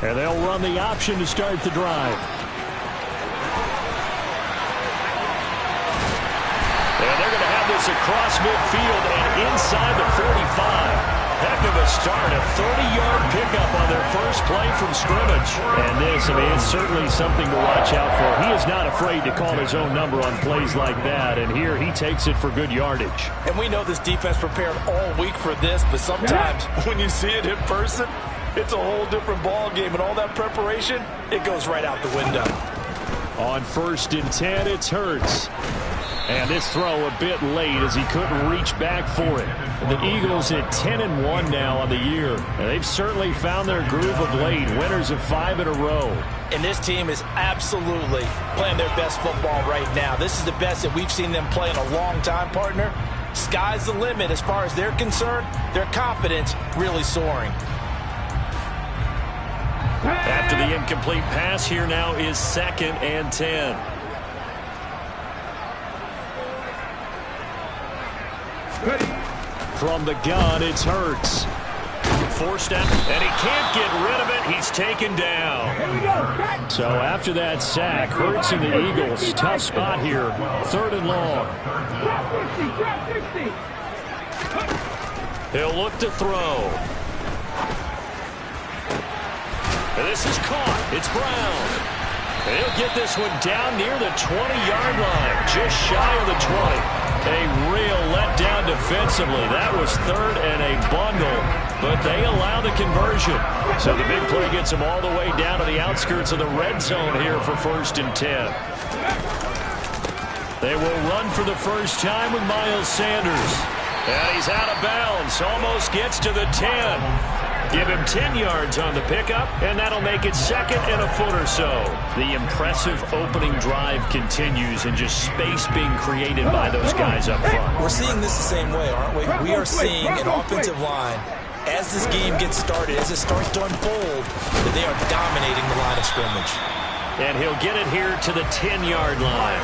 And they'll run the option to start the drive. And they're going to have this across midfield and inside the 45. Heck of a start, a 30-yard pickup on their first play from scrimmage. And this, it's certainly something to watch out for. He is not afraid to call his own number on plays like that. And here he takes it for good yardage. And we know this defense prepared all week for this, but sometimes when you see it in person, it's a whole different ball game. And all that preparation, it goes right out the window. On 1st and 10, it's Hurts. And this throw a bit late as he couldn't reach back for it. The Eagles at 10-1 now on the year. And they've certainly found their groove of late. Winners of 5 in a row. And this team is absolutely playing their best football right now. This is the best that we've seen them play in a long time, partner. Sky's the limit as far as they're concerned. Their confidence really soaring. After the incomplete pass, here now is 2nd and 10. From the gun, it's Hurts. Forced out, and he can't get rid of it. He's taken down. So after that sack, Hurts and the Eagles, tough spot here. 3rd and long. He'll look to throw. And this is caught. It's Brown. And he'll get this one down near the 20-yard line, just shy of the 20. A real letdown defensively. That was 3rd and a bundle, but they allow the conversion. So the big play gets them all the way down to the outskirts of the red zone here for 1st and 10. They will run for the first time with Miles Sanders. And he's out of bounds, almost gets to the 10. Give him 10 yards on the pickup, and that'll make it 2nd and a foot or so. The impressive opening drive continues, and just space being created by those guys up front. We're seeing this the same way, aren't we? We are seeing an offensive line, as this game gets started, as it starts to unfold, that they are dominating the line of scrimmage. And he'll get it here to the 10-yard line.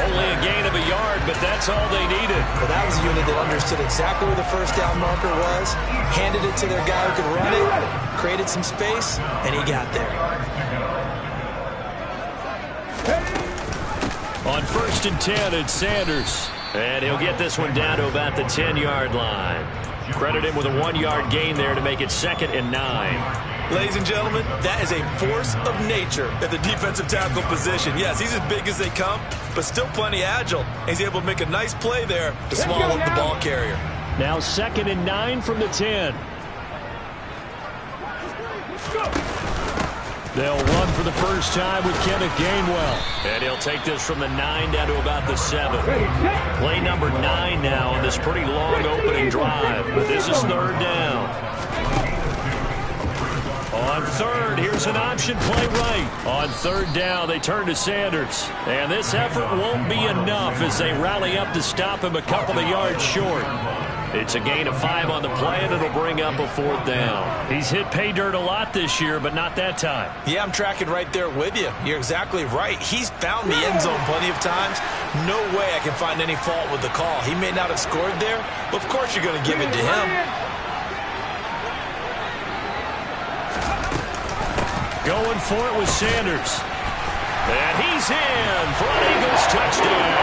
Only a gain of a yard, but that's all they needed. Well, that was a unit that understood exactly where the first down marker was, handed it to their guy who could run it, created some space, and he got there. On 1st and 10, it's Sanders. And he'll get this one down to about the 10-yard line. Credit him with a 1-yard gain there to make it 2nd and 9. Ladies and gentlemen, that is a force of nature at the defensive tackle position. Yes, he's as big as they come, but still plenty agile. He's able to make a nice play there to swallow up the ball carrier. Now 2nd and 9 from the 10. They'll run for the first time with Kenneth Gainwell. And he'll take this from the 9 down to about the 7. Play number 9 now on this pretty long opening drive. But this is 3rd down. On 3rd, here's an option play right. On 3rd down, they turn to Sanders. And this effort won't be enough as they rally up to stop him a couple of yards short. It's a gain of 5 on the play, and it'll bring up a 4th down. He's hit pay dirt a lot this year, but not that time. Yeah, I'm tracking right there with you. You're exactly right. He's found the end zone plenty of times. No way I can find any fault with the call. He may not have scored there, but of course you're going to give it to him. Going for it with Sanders. And he's in for an Eagles touchdown.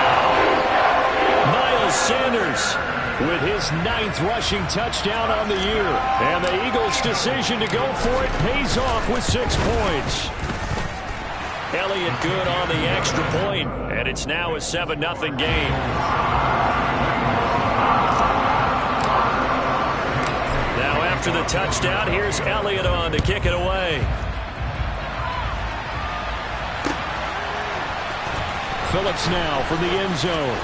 Miles Sanders with his 9th rushing touchdown on the year. And the Eagles' decision to go for it pays off with 6 points. Elliott good on the extra point, and it's now a 7-0 game. Now after the touchdown, here's Elliott on to kick it away. Phillips now from the end zone.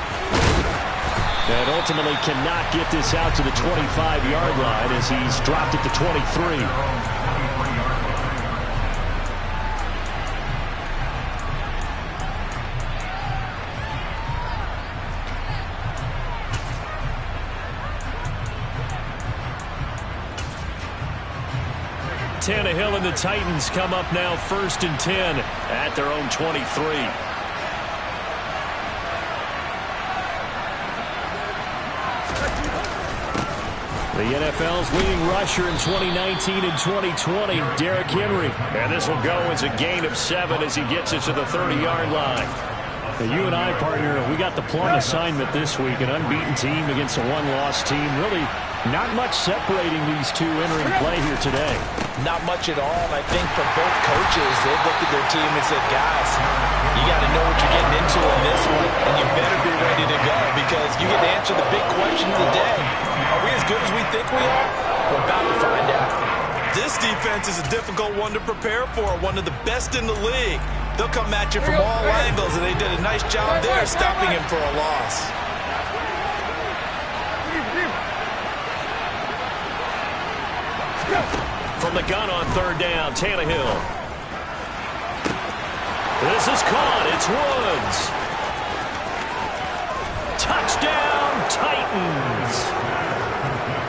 And ultimately cannot get this out to the 25-yard line as he's dropped it to 23. Tannehill and the Titans come up now 1st and 10 at their own 23. The NFL's leading rusher in 2019 and 2020, Derrick Henry. And this will go as a gain of 7 as he gets it to the 30-yard line. Now, you and I, partner, we got the plum assignment this week, an unbeaten team against a one-loss team. Really not much separating these two entering play here today. Not much at all. I think for both coaches, they've looked at their team and said, guys, you got to know what you're getting into in this one, and you better be ready to go because you get to answer the big question of the day. Are we as good as we think we are? We're about to find out. This defense is a difficult one to prepare for, one of the best in the league. They'll come at you from all angles, and they did a nice job there stopping him for a loss. From the gun on 3rd down, Tannehill. This is caught. It's Woods. Touchdown, Titans.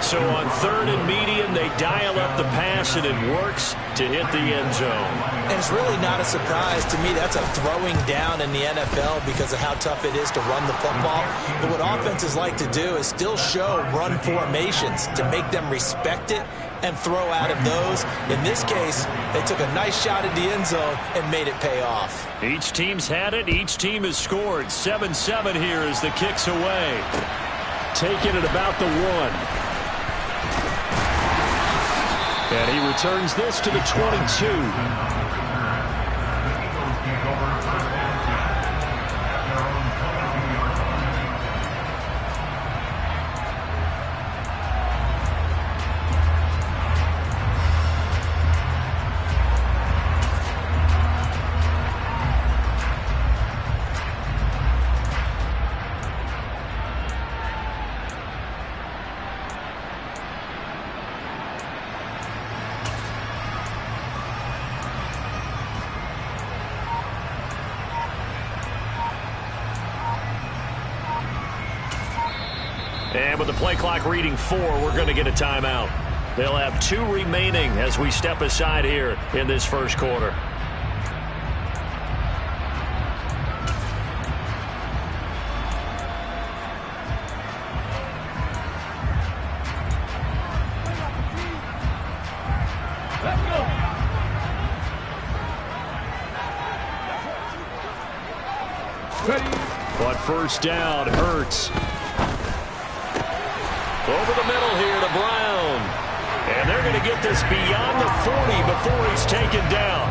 So on 3rd and medium, they dial up the pass, and it works to hit the end zone. And it's really not a surprise to me. That's a throwing down in the NFL because of how tough it is to run the football. But what offenses like to do is still show run formations to make them respect it and throw out of those. In this case, they took a nice shot at the end zone and made it pay off. Each team's had it. Each team has scored. 7-7 here as the kick's away. Taking it about the 1. And he returns this to the 22. And with the play clock reading 4, we're going to get a timeout. They'll have 2 remaining as we step aside here in this first quarter. But first down, Hurts. Over the middle here to Brown. And they're going to get this beyond the 40 before he's taken down.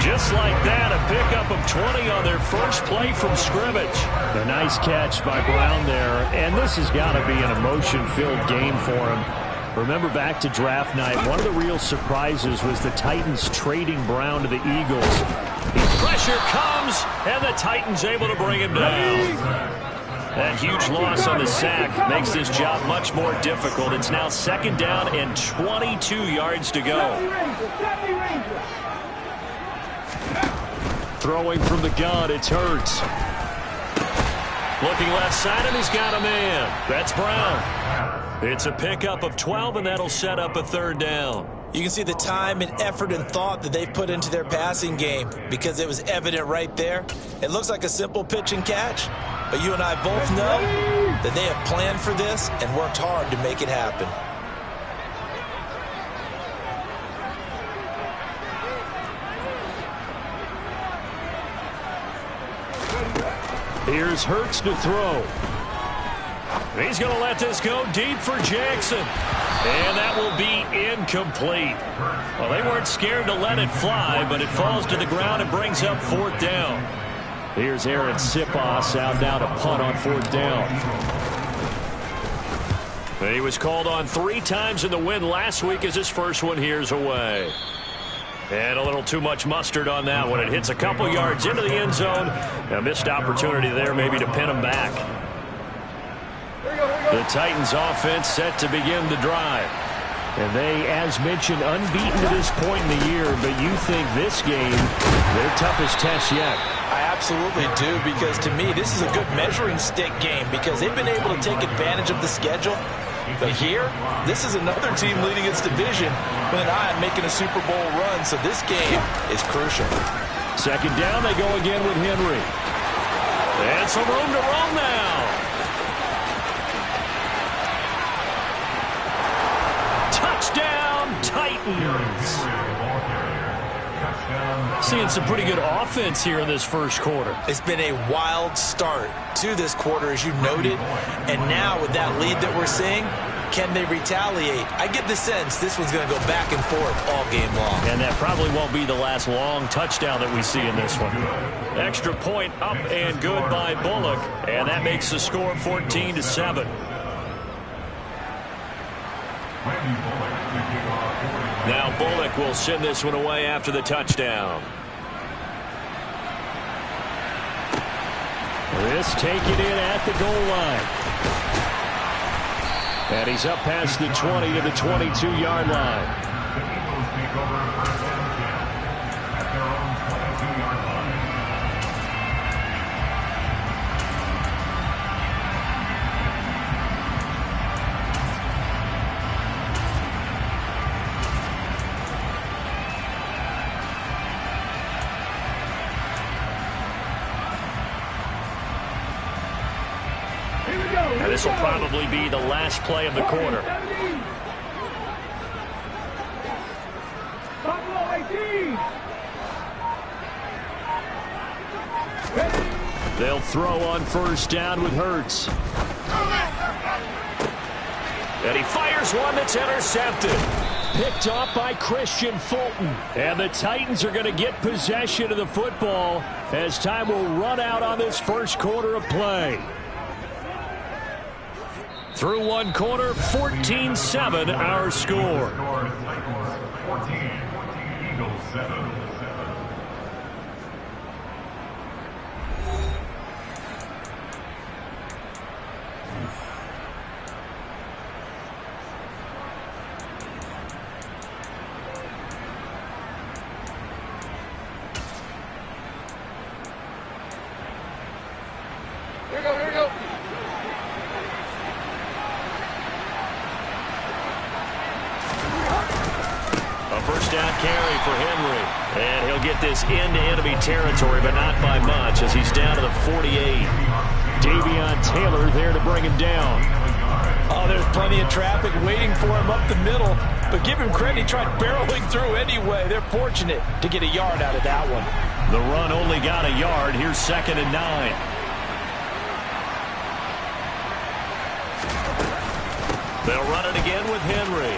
Just like that, a pickup of 20 on their first play from scrimmage. A nice catch by Brown there. And this has got to be an emotion-filled game for him. Remember back to draft night, one of the real surprises was the Titans trading Brown to the Eagles. Pressure comes, and the Titans able to bring him down. That huge loss on the sack makes this job much more difficult. It's now 2nd down and 22 yards to go. Throwing from the gun, it's Hurts. Looking left side, and he's got a man. That's Brown. It's a pickup of 12, and that'll set up a 3rd down. You can see the time and effort and thought that they've put into their passing game because it was evident right there. It looks like a simple pitch and catch, but you and I both know that they have planned for this and worked hard to make it happen. Here's Hurts to throw. He's going to let this go deep for Jackson. And that will be incomplete. Well, they weren't scared to let it fly, but it falls to the ground and brings up 4th down. Here's Aaron Siposs out now to punt on 4th down. He was called on 3 times in the win last week as his first one here's away. And a little too much mustard on that one. It hits a couple yards into the end zone. A missed opportunity there maybe to pin him back. The Titans offense set to begin the drive. And they, as mentioned, unbeaten to this point in the year, but you think this game, their toughest test yet. I absolutely do, because to me, this is a good measuring stick game because they've been able to take advantage of the schedule. But here, this is another team leading its division with an eye on making a Super Bowl run, so this game is crucial. 2nd down, they go again with Henry. And some room to roam now. Titans. Seeing some pretty good offense here in this first quarter. It's been a wild start to this quarter, as you noted. And now with that lead that we're seeing, can they retaliate? I get the sense this one's going to go back and forth all game long. And that probably won't be the last long touchdown that we see in this one. Extra point up and good by Bullock. And that makes the score 14-7. Now Bullock will send this one away after the touchdown. This taken in at the goal line. And he's up past the 20 to the 22-yard line. And this will probably be the last play of the quarter. They'll throw on first down with Hurts. And he fires one that's intercepted. Picked off by Christian Fulton. And the Titans are going to get possession of the football as time will run out on this first quarter of play. Through one quarter, 14-7 our score. Here we go. First down carry for Henry. And he'll get this into enemy territory, but not by much as he's down to the 48. Davion Taylor there to bring him down. Oh, there's plenty of traffic waiting for him up the middle. But give him credit, he tried barreling through anyway. They're fortunate to get a yard out of that one. The run only got a yard. Here's 2nd and 9. They'll run it again with Henry.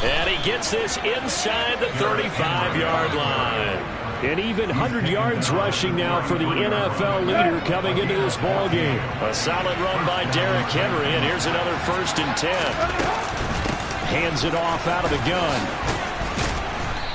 And he gets this inside the 35-yard line. An even 100 yards rushing now for the NFL leader coming into this ball game. A solid run by Derrick Henry, and here's another 1st and 10. Hands it off out of the gun.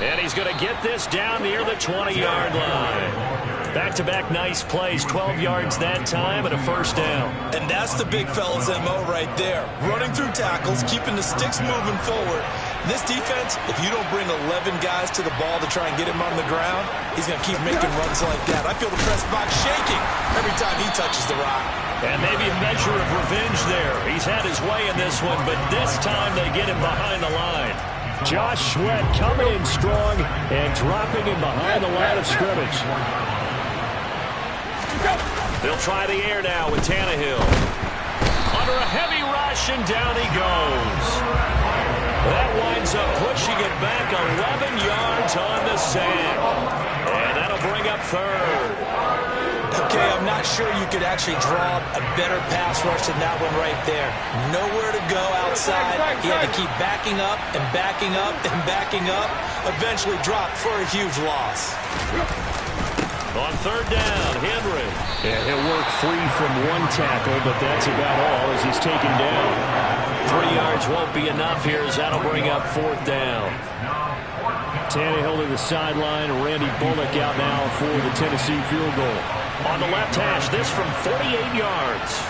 And he's going to get this down near the 20-yard line. Back-to-back nice plays, 12 yards that time and a 1st down. And that's the big fella's MO right there. Running through tackles, keeping the sticks moving forward. This defense, if you don't bring 11 guys to the ball to try and get him on the ground, he's going to keep making runs like that. I feel the press box shaking every time he touches the rock. And maybe a measure of revenge there. He's had his way in this one, but this time they get him behind the line. Josh Sweat coming in strong and dropping him behind the line of scrimmage. They'll try the air now with Tannehill. Under a heavy rush, and down he goes. That winds up pushing it back 11 yards on the sack. And that'll bring up 3rd. Okay, I'm not sure you could actually draw a better pass rush than that one right there. Nowhere to go outside. He had to keep backing up and backing up and backing up. Eventually dropped for a huge loss. On 3rd down, Henry. Yeah, he'll work free from one tackle, but that's about all as he's taken down. 3 yards won't be enough here as that'll bring up 4th down. Tannehill to the sideline. Randy Bullock out now for the Tennessee field goal. On the left hash, this from 48 yards.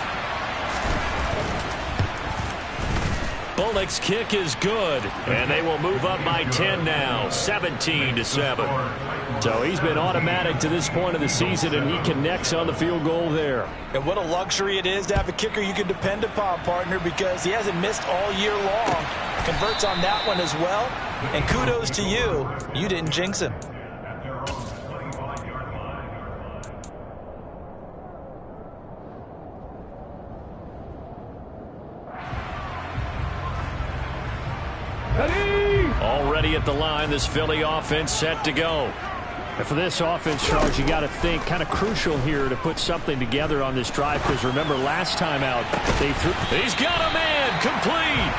Bullock's kick is good, and they will move up by 10 now, 17-7. So he's been automatic to this point of the season, and he connects on the field goal there. And what a luxury it is to have a kicker you can depend upon, partner, because he hasn't missed all year long. Converts on that one as well, and kudos to you. You didn't jinx him. Already at the line, this Philly offense set to go. And for this offense, Charles, you got to think kind of crucial here to put something together on this drive, because remember last time out they threw. He's got a man complete,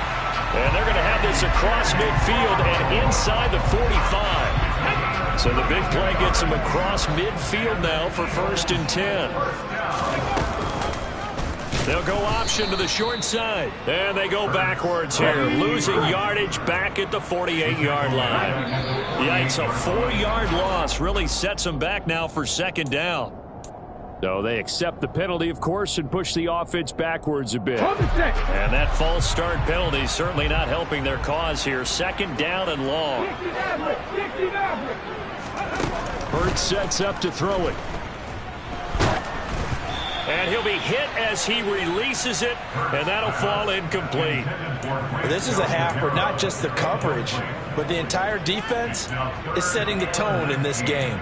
and they're going to have this across midfield and inside the 45. So the big play gets him across midfield now for 1st and 10. They'll go option to the short side. And they go backwards here, losing yardage back at the 48-yard line. Yikes, a 4-yard loss really sets them back now for 2nd down. So they accept the penalty, of course, and push the offense backwards a bit. And that false start penalty certainly not helping their cause here. 2nd down and long. Hurts sets up to throw it. And he'll be hit as he releases it, and that'll fall incomplete. This is a half where not just the coverage, but the entire defense is setting the tone in this game.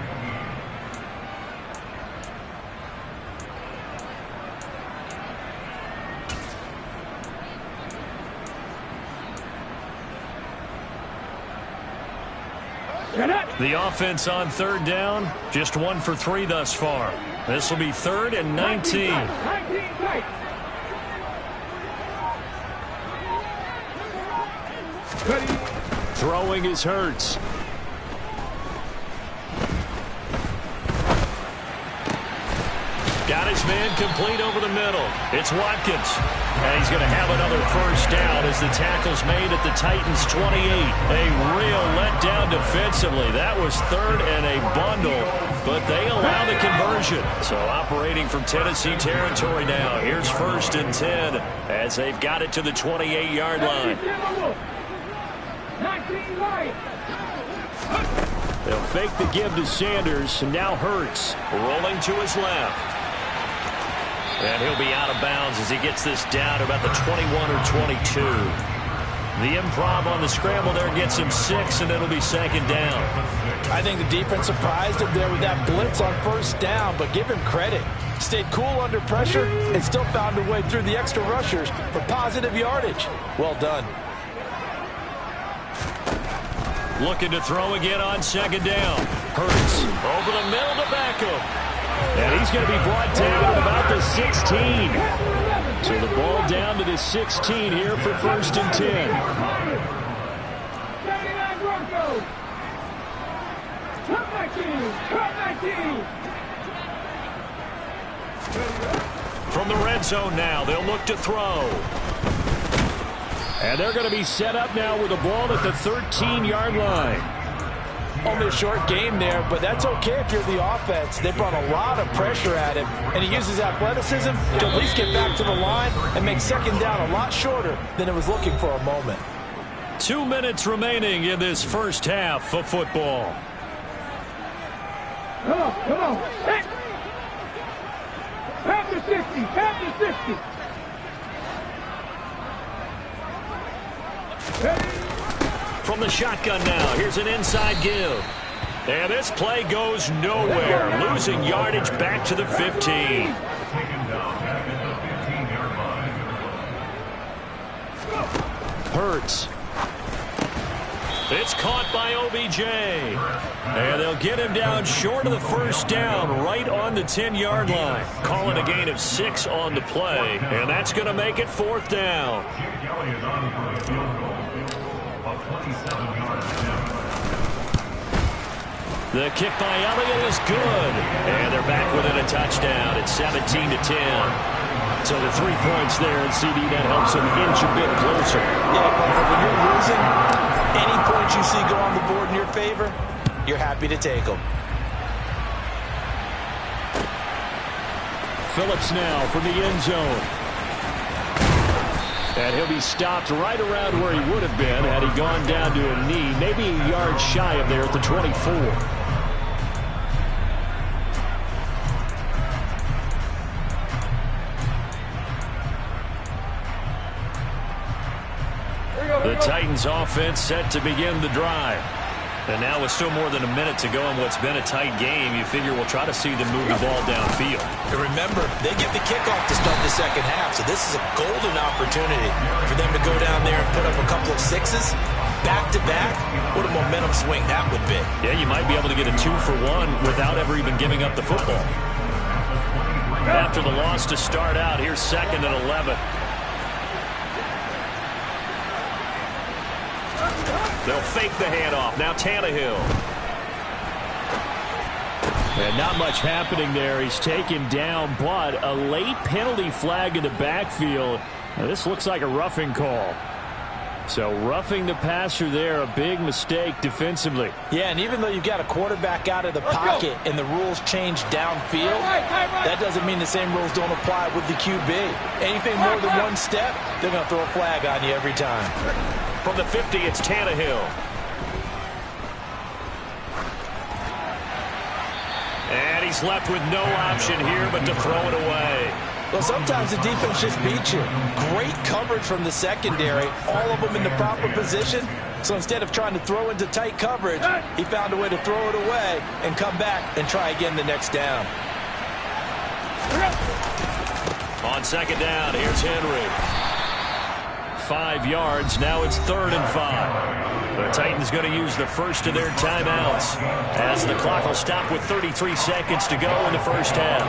The offense on 3rd down, just 1 for 3 thus far. This will be 3rd and 19. Throwing is Hurts. Got his man complete over the middle. It's Watkins. And he's going to have another 1st down as the tackle's made at the Titans' 28. A real letdown defensively. That was 3rd and a bundle, but they allow the conversion. So operating from Tennessee territory now. Here's 1st and 10 as they've got it to the 28-yard line. They'll fake the give to Sanders, and now Hurts rolling to his left. And he'll be out of bounds as he gets this down to about the 21 or 22. The improv on the scramble there gets him 6, and it'll be 2nd down. I think the defense surprised him there with that blitz on 1st down, but give him credit. Stayed cool under pressure and still found a way through the extra rushers for positive yardage. Well done. Looking to throw again on 2nd down. Hurts over the middle to Beckham. And he's going to be brought down at about the 16. So the ball down to the 16 here for 1st and 10. From the red zone now, they'll look to throw. And they're going to be set up now with the ball at the 13-yard line. Only a short game there, but that's okay if you're the offense. They brought a lot of pressure at him, and he uses athleticism to at least get back to the line and make 2nd down a lot shorter than it was looking for a moment. 2 minutes remaining in this 1st half of football. Come on. Hey. Pass the 60. Hey. From the shotgun now, here's an inside give. And this play goes nowhere, losing yardage back to the 15. Hurts. It's caught by OBJ. And they'll get him down short of the 1st down, right on the 10-yard line. Calling a gain of 6 on the play, and that's going to make it 4th down. The kick by Elliott is good. And they're back within a touchdown. It's 17-10. So the 3 points there, and CD, that helps them inch a bit closer. Yeah, but when you're losing, any points you see go on the board in your favor, you're happy to take them. Phillips now from the end zone. And he'll be stopped right around where he would have been had he gone down to a knee, maybe a yard shy of there at the 24. The Titans offense set to begin the drive. And now with still more than a minute to go in what's been a tight game, you figure we'll try to see them move the ball downfield. And remember, they get the kickoff to start the 2nd half, so this is a golden opportunity for them to go down there and put up a couple of 6s back-to-back, what a momentum swing that would be. Yeah, you might be able to get a 2-for-1 without ever even giving up the football. After the loss to start out, here's 2nd and 11. They'll fake the handoff. Now Tannehill. And not much happening there. He's taken down, but a late penalty flag in the backfield. Now, this looks like a roughing call. So roughing the passer there, a big mistake defensively. Yeah, and even though you've got a quarterback out of the pocket and the rules change downfield, that doesn't mean the same rules don't apply with the QB. Anything more than one step, they're going to throw a flag on you every time. From the 50, it's Tannehill. And he's left with no option here but to throw it away. Well, sometimes the defense just beats you. Great coverage from the secondary, all of them in the proper position. So instead of trying to throw into tight coverage, he found a way to throw it away and come back and try again the next down. On 2nd down, here's Henry. 5 yards. Now it's 3rd and 5. The Titans going to use the first of their timeouts as the clock will stop with 33 seconds to go in the first half.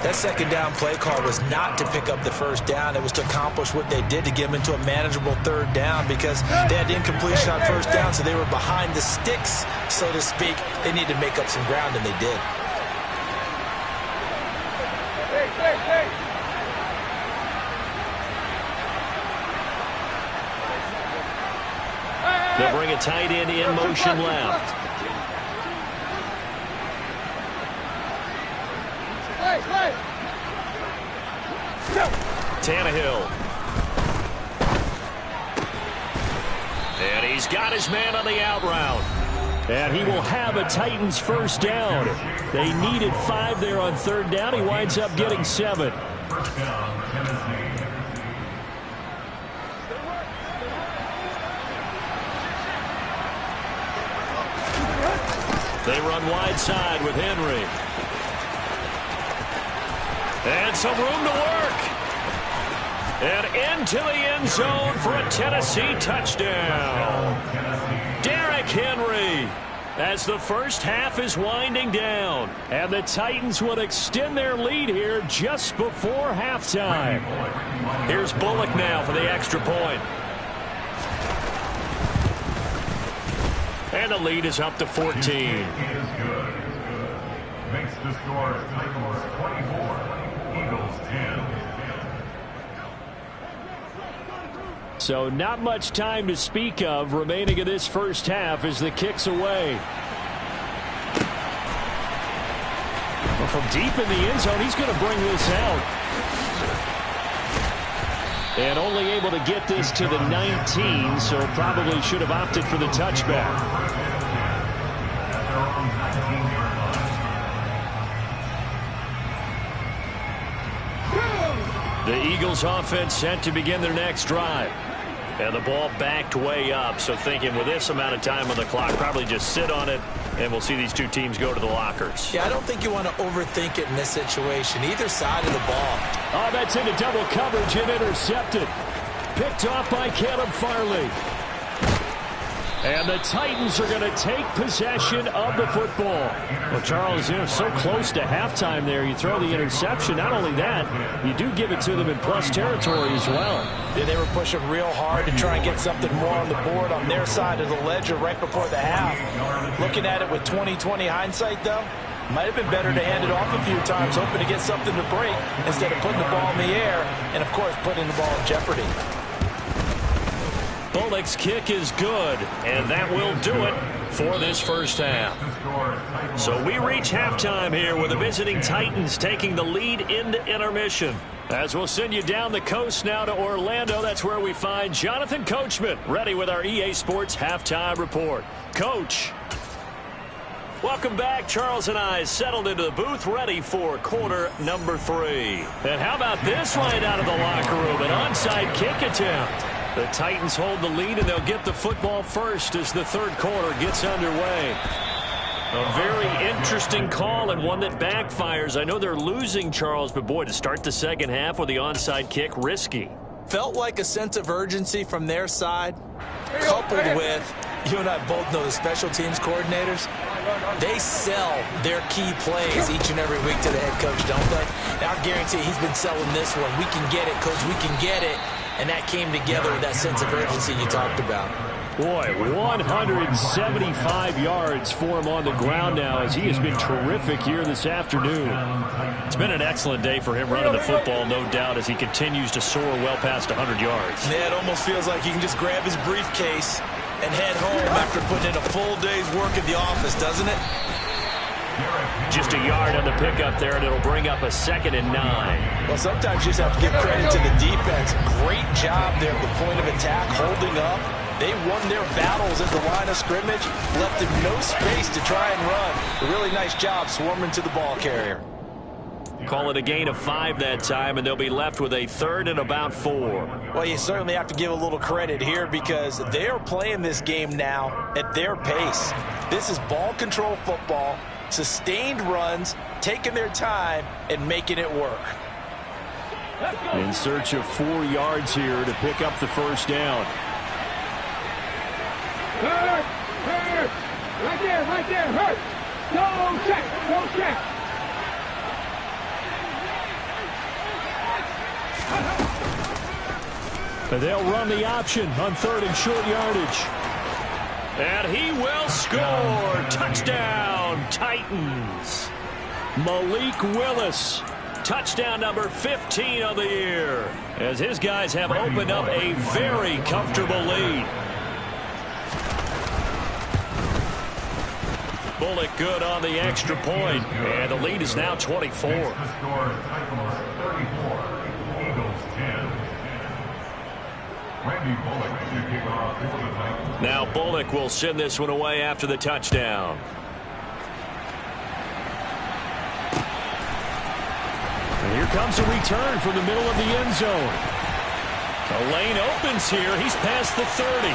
That 2nd down play call was not to pick up the first down. It was to accomplish what they did to get them into a manageable 3rd down because they had incompletion on 1st down, so they were behind the sticks, so to speak. They needed to make up some ground, and they did. They'll bring a tight end in motion left. Tannehill. And he's got his man on the out route. And he will have a Titans first down. They needed 5 there on 3rd down. He winds up getting 7. They run wide side with Henry. And some room to work. And into the end zone for a Tennessee touchdown. Derrick Henry as the first half is winding down. And the Titans will extend their lead here just before halftime. Here's Bullock now for the extra point. And the lead is up to 14. Makes the score Titans 24, Eagles 10. So not much time to speak of remaining in this first half as the kick's away. Well, from deep in the end zone, he's going to bring this out. And only able to get this to the 19, so probably should have opted for the touchback. The Eagles offense set to begin their next drive. And the ball backed way up, so thinking with this amount of time on the clock, probably just sit on it, and we'll see these two teams go to the lockers. Yeah, I don't think you want to overthink it in this situation, either side of the ball. Oh, that's into double coverage and intercepted. Picked off by Caleb Farley. And the Titans are going to take possession of the football. Well, Charles, so close to halftime there. You throw the interception. Not only that, you do give it to them in plus territory as well. Yeah, they were pushing real hard to try and get something more on the board on their side of the ledger right before the half. Looking at it with 20/20 hindsight, though, might have been better to hand it off a few times, hoping to get something to break instead of putting the ball in the air and, of course, putting the ball in jeopardy. Bullock's kick is good, and that will do it for this first half. So we reach halftime here with the visiting Titans taking the lead into intermission. As we'll send you down the coast now to Orlando, that's where we find Jonathan Coachman, ready with our EA Sports Halftime Report. Coach. Welcome back. Charles and I settled into the booth, ready for quarter number 3. And how about this right out of the locker room? An onside kick attempt. The Titans hold the lead, and they'll get the football first as the third quarter gets underway. A very interesting call and one that backfires. I know they're losing, Charles, but boy, to start the second half with the onside kick, risky. Felt like a sense of urgency from their side. coupled with, you and I both know the special teams coordinators, they sell their key plays each and every week to the head coach, don't they? And I guarantee he's been selling this one. We can get it, coach, we can get it. And that came together with that sense of urgency you talked about. Boy, 175 yards for him on the ground now as he has been terrific here this afternoon. It's been an excellent day for him running the football, no doubt, as he continues to soar well past 100 yards. Yeah, it almost feels like he can just grab his briefcase and head home after putting in a full day's work at the office, doesn't it? Just a yard on the pickup there, and it'll bring up a 2nd and 9. Well, sometimes you just have to give credit to the defense. Great job there at the point of attack, holding up. They won their battles at the line of scrimmage, left them no space to try and run. A really nice job swarming to the ball carrier. Call it a gain of 5 that time, and they'll be left with a 3rd and about 4. Well, you certainly have to give a little credit here because they are playing this game now at their pace. This is ball control football, sustained runs, taking their time, and making it work. In search of 4 yards here to pick up the first down. Hurt! Hurt! Right there, hurt! Go check! They'll run the option on 3rd and short yardage. And he will score. Touchdown, Titans. Malik Willis. Touchdown number 15 of the year. As his guys have opened up a very comfortable lead. Bullock good on the extra point. And the lead is now 24. The score is Titans 34, Eagles 10. Randy Bullock to kick off for the Titans. Now Bullock will send this one away after the touchdown. And here comes a return from the middle of the end zone. The lane opens here. He's past the 30.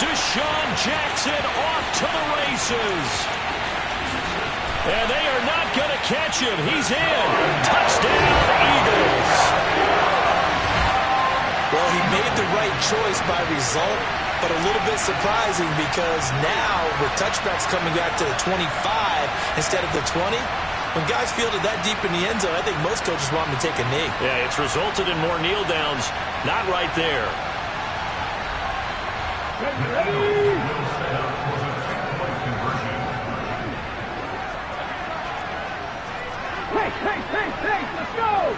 Deshaun Jackson off to the races. And they are not going to catch him. He's in. Touchdown, Eagles. Well, he made the right choice by result, but a little bit surprising because now with touchbacks coming out to the 25 instead of the 20, when guys fielded that deep in the end zone, I think most coaches want them to take a knee. Yeah, it's resulted in more kneel downs. Not right there. Hey, let's go!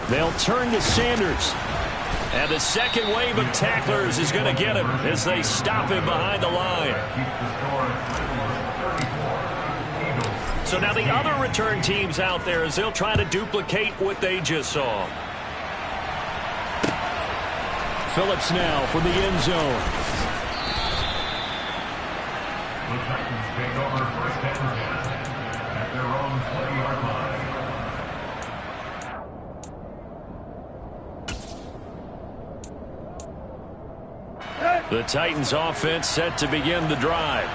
They'll turn to Sanders. And the second wave of tacklers is going to get him as they stop him behind the line. So now the other return teams out there as they'll try to duplicate what they just saw. Phillips now from the end zone. The Titans take over first and 10 at their own 20-yard line. The Titans offense set to begin the drive.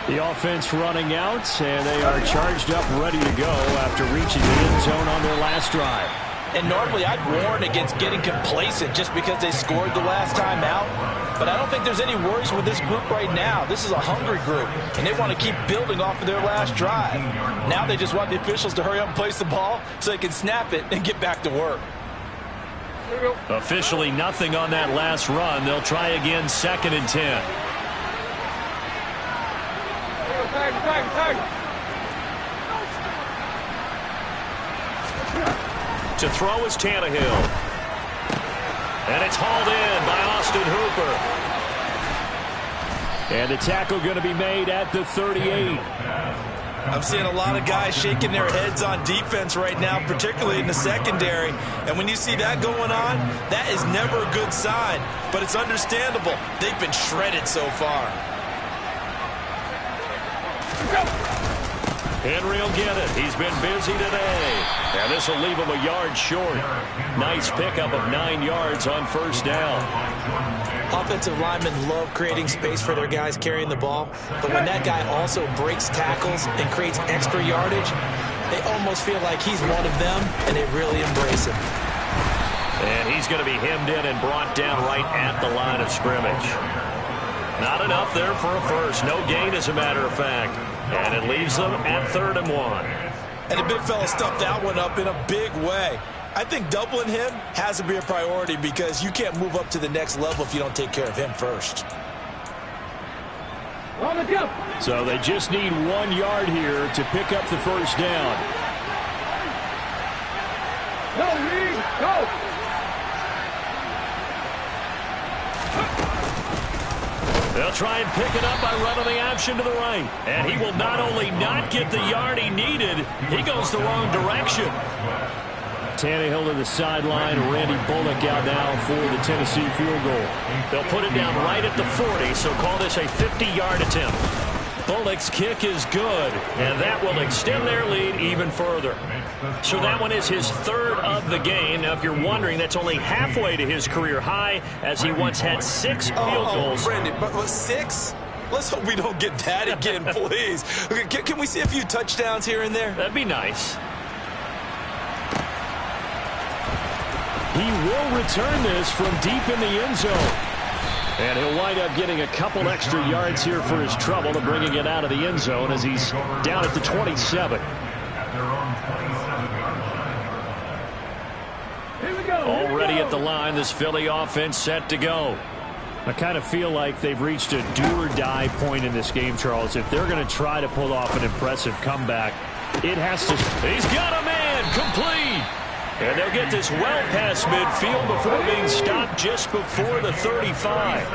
The offense running out, and they are charged up, ready to go after reaching the end zone on their last drive. And normally I'd warn against getting complacent just because they scored the last time out. But I don't think there's any worries with this group right now. This is a hungry group, and they want to keep building off of their last drive. Now they just want the officials to hurry up and place the ball so they can snap it and get back to work. Officially nothing on that last run. They'll try again, 2nd and 10. To throw is Tannehill. And it's hauled in by Austin Hooper. And the tackle going to be made at the 38. I'm seeing a lot of guys shaking their heads on defense right now, particularly in the secondary. And when you see that going on, that is never a good sign. But it's understandable. They've been shredded so far. Henry will get it. He's been busy today. And this will leave him a yard short. Nice pickup of 9 yards on first down. Offensive linemen love creating space for their guys carrying the ball. But when that guy also breaks tackles and creates extra yardage, they almost feel like he's one of them, and they really embrace him. And he's going to be hemmed in and brought down right at the line of scrimmage. Not enough there for a first. No gain, as a matter of fact. And it leaves them at 3rd and 1. And the big fella stuffed that one up in a big way. I think doubling him has to be a priority because you can't move up to the next level if you don't take care of him first. So they just need 1 yard here to pick up the first down. Go, Reed, go! They'll try and pick it up by running the option to the right. And he will not only not get the yard he needed, he goes the wrong direction. Tannehill to the sideline. Randy Bullock out now for the Tennessee field goal. They'll put it down right at the 40, so call this a 50-yard attempt. Bullock's kick is good, and that will extend their lead even further. So that one is his 3rd of the game. Now, if you're wondering, that's only halfway to his career high, as he once had 6 field goals. Brandon, but 6? Let's hope we don't get that again, please. Okay, can we see a few touchdowns here and there? That'd be nice. He will return this from deep in the end zone. And he'll wind up getting a couple extra yards here for his trouble and bringing it out of the end zone as he's down at the 27. Already at the line, this Philly offense set to go. I kind of feel like they've reached a do-or-die point in this game, Charles. If they're going to try to pull off an impressive comeback, it has to... He's got a man complete! And they'll get this well past midfield before being stopped just before the 35.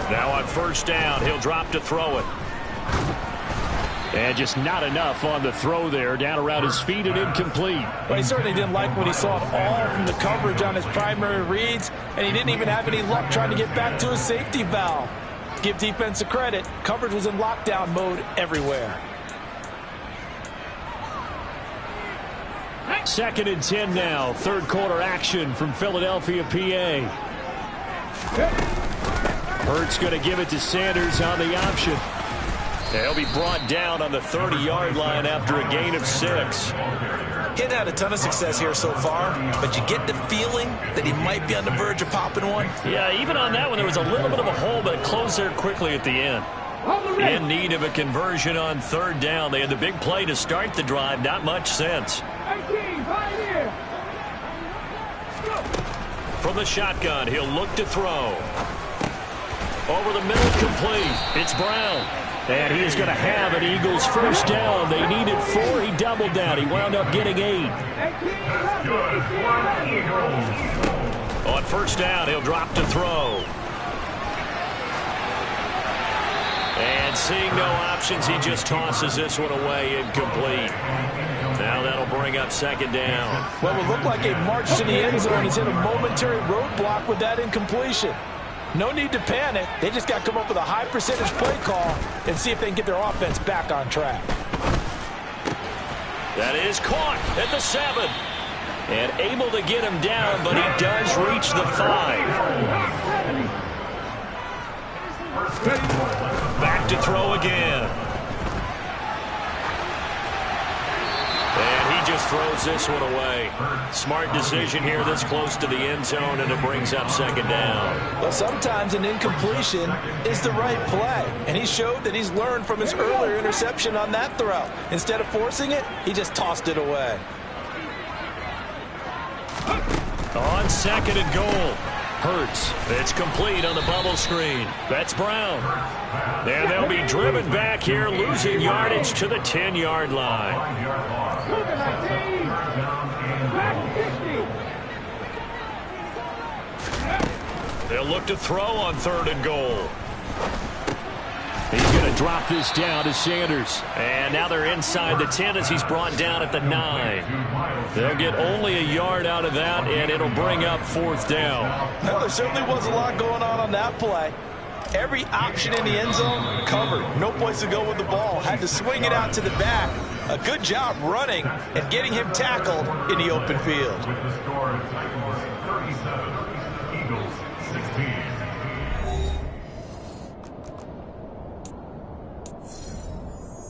Now on first down, he'll drop to throw it. And just not enough on the throw there. Down around his feet and incomplete. Well, he certainly didn't like what he saw at all from the coverage on his primary reads, and he didn't even have any luck trying to get back to his safety valve. Give defense a credit. Coverage was in lockdown mode everywhere. 2nd and 10 now. 3rd quarter action from Philadelphia, PA. Hurts going to give it to Sanders on the option. They'll be brought down on the 30-yard line after a gain of 6. He hadn't had a ton of success here so far, but you get the feeling that he might be on the verge of popping one. Yeah, even on that one, there was a little bit of a hole, but it closed there quickly at the end. In need of a conversion on 3rd down. They had the big play to start the drive. Not much sense. From the shotgun, he'll look to throw. Over the middle, complete. It's Brown. And he is going to have an Eagles first down. They needed 4. He doubled down. He wound up getting 8. On first down, he'll drop to throw. And seeing no options, he just tosses this one away, incomplete. Now that'll bring up 2nd down. Well, it looked like a march to the end zone. He's hit a momentary roadblock with that incompletion. No need to panic. They just got to come up with a high percentage play call and see if they can get their offense back on track. That is caught at the 7. And able to get him down, but he does reach the 5. Back to throw again. And he just throws this one away. Smart decision here this close to the end zone, and it brings up 2nd down. Well, sometimes an incompletion is the right play, and he showed that he's learned from his earlier interception on that throw. Instead of forcing it, he just tossed it away. On 2nd and goal. Hurts. It's complete on the bubble screen. That's Brown. And they'll be driven back here, losing yardage to the 10-yard line. They'll look to throw on 3rd and goal. He's going to drop this down to Sanders. And now they're inside the 10 as he's brought down at the 9. They'll get only a yard out of that, and it'll bring up 4th down. Well, there certainly was a lot going on that play. Every option in the end zone covered. No place to go with the ball. Had to swing it out to the back. A good job running and getting him tackled in the open field. With the score of Titans 37, Eagles 16. 2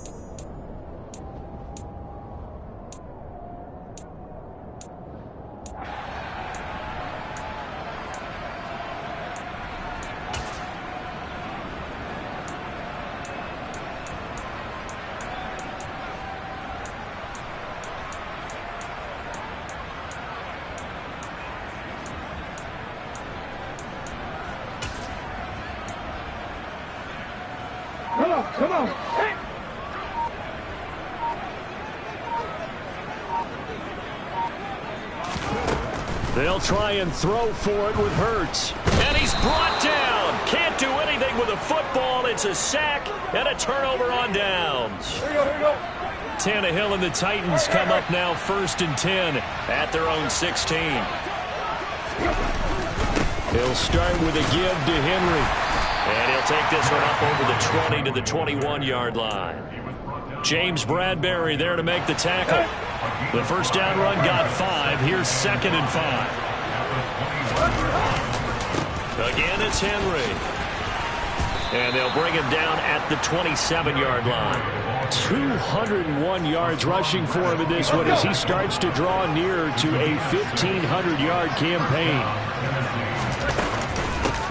Come on. Hey. They'll try and throw for it with Hurts. And he's brought down. Can't do anything with a football. It's a sack and a turnover on downs. Here we go. Tannehill and the Titans come up now 1st and 10 at their own 16. He'll start with a give to Henry. And he'll take this one up over the 20 to the 21-yard line. James Bradbury there to make the tackle. The first down run got 5. Here's 2nd and 5. Again, it's Henry. And they'll bring him down at the 27-yard line. 201 yards rushing for him in this one as he starts to draw near to a 1,500-yard campaign.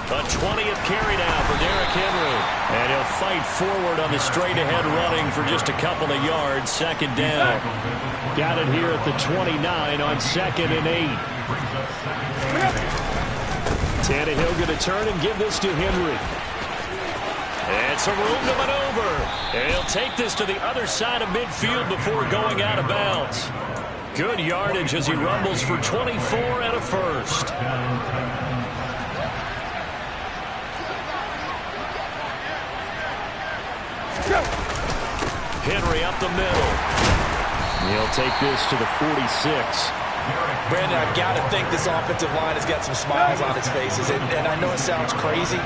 A 20th carry now for Derrick Henry. And he'll fight forward on the straight-ahead running for just a couple of yards. 2nd down. Got it here at the 29 on 2nd and 8. Tannehill going to turn and give this to Henry. And some room to maneuver. And he'll take this to the other side of midfield before going out of bounds. Good yardage as he rumbles for 24 and a first. Henry up the middle. He'll take this to the 46. Brandon, I've got to think this offensive line has got some smiles on its faces. And I know it sounds crazy,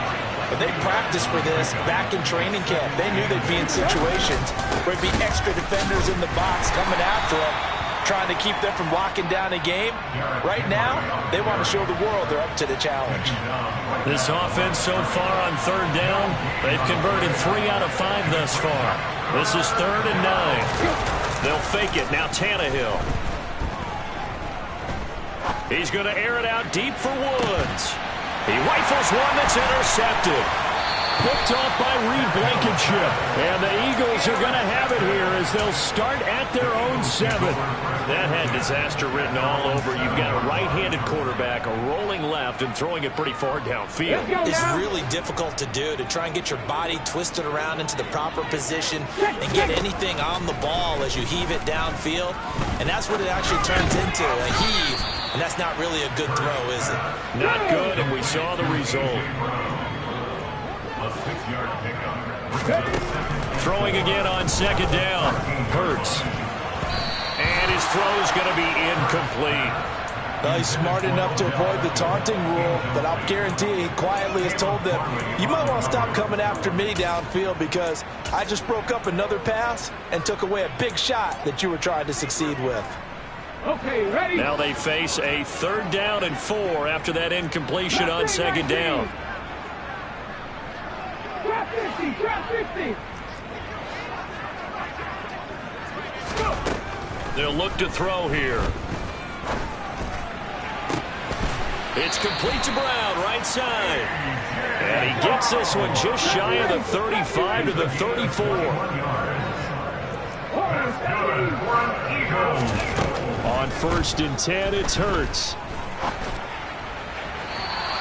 but they practiced for this back in training camp. They knew they'd be in situations where it'd be extra defenders in the box coming after them, trying to keep them from locking down a game. Right now, they want to show the world they're up to the challenge. This offense so far on 3rd down, they've converted 3 out of 5 thus far. This is 3rd and 9. They'll fake it. Now Tannehill. He's going to air it out deep for Woods. He rifles one that's intercepted. Picked off by Reed Blankenship. And the Eagles are going to have it here as they'll start at their own 7. That had disaster written all over. You've got a right-handed quarterback, a rolling left, and throwing it pretty far downfield. It's really difficult to do, to try and get your body twisted around into the proper position and get anything on the ball as you heave it downfield. And that's what it actually turns into, a heave. And that's not really a good throw, is it? Not good, and we saw the result. Throwing again on 2nd down. Hurts. And his throw's going to be incomplete. Well, he's smart enough to avoid the taunting rule, but I'll guarantee he quietly has told them, you might want to stop coming after me downfield because I just broke up another pass and took away a big shot that you were trying to succeed with. Okay, ready? Now they face a 3rd down and 4 after that incompletion on 2nd down. Drop 50, drop 50. They'll look to throw here. It's complete to Brown, right side. And he gets this one just shy of the 35 to the 34. On 1st and 10, it's Hurts.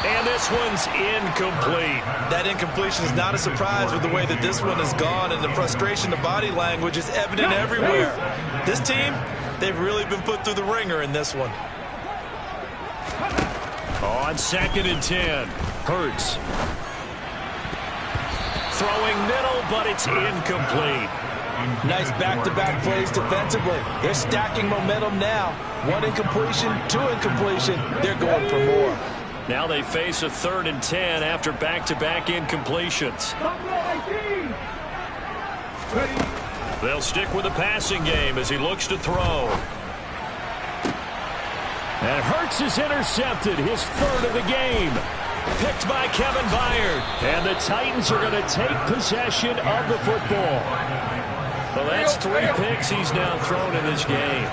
And this one's incomplete. That incompletion is not a surprise with the way that this one has gone, and the frustration, the body language is evident everywhere. This team, they've really been put through the ringer in this one. On 2nd and 10, Hurts. Throwing middle, but it's incomplete. Nice back-to-back plays defensively. They're stacking momentum now. 1 incompletion, 2 incompletion. They're going for more. Now they face a 3rd and 10 after back-to-back incompletions. They'll stick with the passing game as he looks to throw. And Hurts is intercepted, his 3rd of the game. Picked by Kevin Byard. And the Titans are going to take possession of the football. Well, that's 3 picks he's now thrown in this game.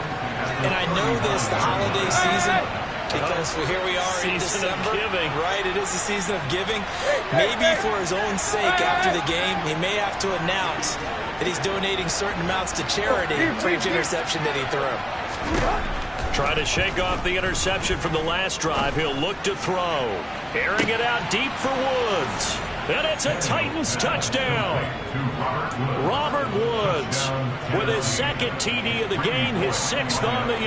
And I know this, the holiday season, because here we are in December. Giving. Right, it is the season of giving. Maybe for his own sake after the game, he may have to announce that he's donating certain amounts to charity for each interception that he threw. Trying to shake off the interception from the last drive. He'll look to throw. Airing it out deep for Woods. And it's a Titans touchdown. Robert Woods with his second TD of the game, his 6th on the year.